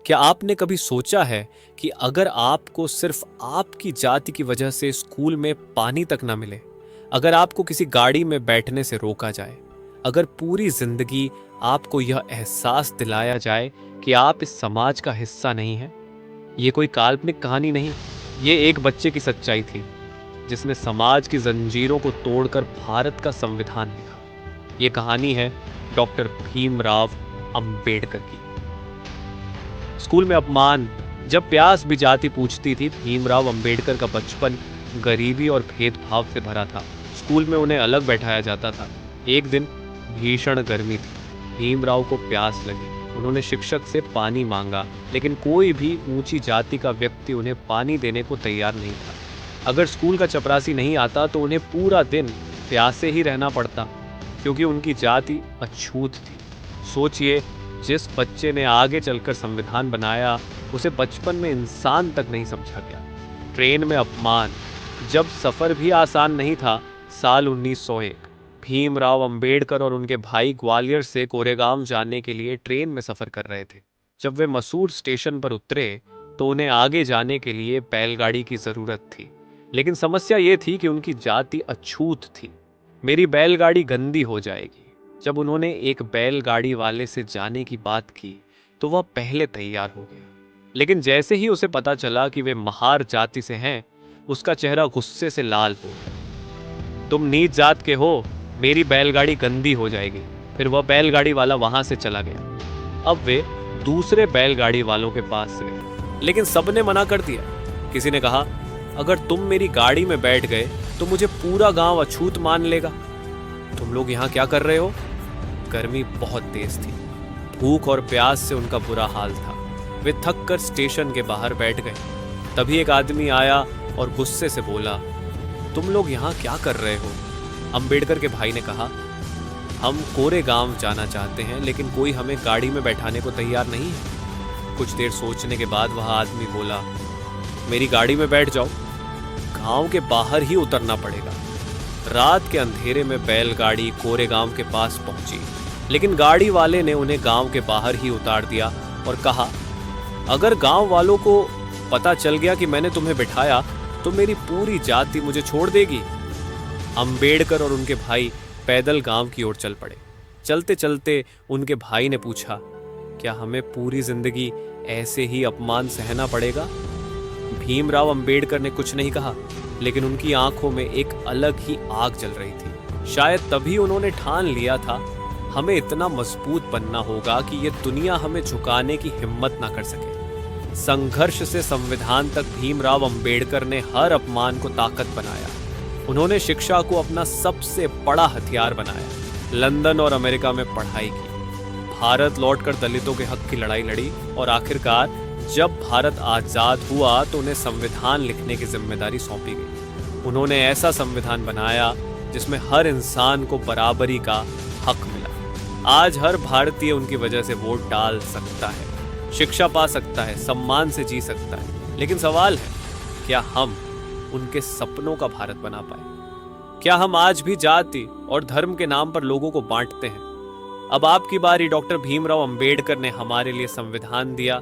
क्या आपने कभी सोचा है कि अगर आपको सिर्फ आपकी जाति की वजह से स्कूल में पानी तक ना मिले, अगर आपको किसी गाड़ी में बैठने से रोका जाए, अगर पूरी जिंदगी आपको यह एहसास दिलाया जाए कि आप इस समाज का हिस्सा नहीं हैं? ये कोई काल्पनिक कहानी नहीं, ये एक बच्चे की सच्चाई थी जिसने समाज की जंजीरों को तोड़कर भारत का संविधान लिखा। ये कहानी है डॉक्टर भीमराव अंबेडकर की। स्कूल में अपमान, जब प्यास भी जाति पूछती थी, भीमराव अंबेडकर का बचपन गरीबी और भेदभाव से भरा था। स्कूल में उन्हें अलग बैठाया जाता था। एक दिन भीषण गर्मी थी, भीमराव को प्यास लगी। उन्होंने शिक्षक से पानी मांगा, लेकिन कोई भी ऊंची जाति का व्यक्ति उन्हें पानी देने को तैयार नहीं था। अगर स्कूल का चपरासी नहीं आता तो उन्हें पूरा दिन प्यासे ही रहना पड़ता, क्योंकि उनकी जाति अछूत थी। सोचिए, जिस बच्चे ने आगे चलकर संविधान बनाया, उसे बचपन में इंसान तक नहीं समझा गया। ट्रेन में अपमान, जब सफर भी आसान नहीं था। साल 1901, भीमराव अंबेडकर और उनके भाई ग्वालियर से कोरेगांव जाने के लिए ट्रेन में सफर कर रहे थे। जब वे मसूर स्टेशन पर उतरे तो उन्हें आगे जाने के लिए बैलगाड़ी की जरूरत थी, लेकिन समस्या ये थी कि उनकी जाति अछूत थी। मेरी बैलगाड़ी गंदी हो जाएगी। जब उन्होंने एक बैलगाड़ी वाले से जाने की बात की तो वह पहले तैयार हो गया, लेकिन जैसे ही उसे पता चला कि वे महार जाति से हैं, उसका चेहरा गुस्से से लाल हो गया। तुम नीच जात के हो, मेरी बैलगाड़ी गंदी हो जाएगी। फिर वह बैलगाड़ी वाला वहां से चला गया। अब वे दूसरे बैलगाड़ी वालों के पास गए, लेकिन सबने मना कर दिया। किसी ने कहा, अगर तुम मेरी गाड़ी में बैठ गए तो मुझे पूरा गांव अछूत मान लेगा। तुम लोग यहाँ क्या कर रहे हो? गर्मी बहुत तेज थी, भूख और प्यास से उनका बुरा हाल था। वे थक कर स्टेशन के बाहर बैठ गए। तभी एक आदमी आया और गुस्से से बोला, तुम लोग यहाँ क्या कर रहे हो? अंबेडकर के भाई ने कहा, हम कोरेगांव जाना चाहते हैं, लेकिन कोई हमें गाड़ी में बैठाने को तैयार नहीं है। कुछ देर सोचने के बाद वह आदमी बोला, मेरी गाड़ी में बैठ जाओ, गांव के बाहर ही उतरना पड़ेगा। रात के अंधेरे में बैलगाड़ी कोरेगांव के पास पहुंची, लेकिन गाड़ी वाले ने उन्हें गांव के बाहर ही उतार दिया और कहा, अगर गांव वालों को पता चल गया कि मैंने तुम्हें बिठाया तो मेरी पूरी जाति मुझे छोड़ देगी। अंबेडकर और उनके भाई पैदल गांव की ओर चल पड़े। चलते चलते उनके भाई ने पूछा, क्या हमें पूरी जिंदगी ऐसे ही अपमान सहना पड़ेगा? भीमराव अंबेडकर ने कुछ नहीं कहा, लेकिन उनकी आंखों में एक अलग ही आग जल रही थी। शायद तभी उन्होंने ठान लिया था, हमें इतना मजबूत बनना होगा कि ये दुनिया हमें झुकाने की हिम्मत ना कर सके। संघर्ष से संविधान तक भीमराव अंबेडकर ने हर अपमान को ताकत बनाया। उन्होंने शिक्षा को अपना सबसे बड़ा हथियार बनाया। लंदन और अमेरिका में पढ़ाई की, भारत लौटकर दलितों के हक की लड़ाई लड़ी और आखिरकार जब भारत आजाद हुआ तो उन्हें संविधान लिखने की जिम्मेदारी सौंपी गई। उन्होंने ऐसा संविधान बनाया जिसमें हर इंसान को बराबरी का हक मिला। आज हर भारतीय उनकी वजह से वोट डाल सकता है, शिक्षा पा सकता है, सम्मान से जी सकता है। लेकिन सवाल है, क्या हम उनके सपनों का भारत बना पाए? क्या हम आज भी जाति और धर्म के नाम पर लोगों को बांटते हैं? अब आपकी बारी। डॉक्टर भीमराव अंबेडकर ने हमारे लिए संविधान दिया,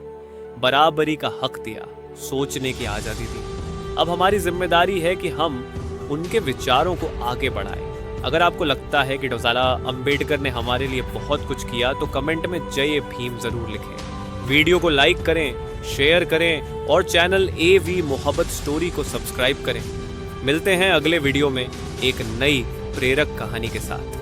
बराबरी का हक दिया, सोचने की आजादी दी। अब हमारी जिम्मेदारी है कि हम उनके विचारों को आगे बढ़ाएं। अगर आपको लगता है कि डॉक्टर अंबेडकर ने हमारे लिए बहुत कुछ किया तो कमेंट में जय भीम जरूर लिखें। वीडियो को लाइक करें, शेयर करें और चैनल AV मोहब्बत स्टोरी को सब्सक्राइब करें। मिलते हैं अगले वीडियो में एक नई प्रेरक कहानी के साथ।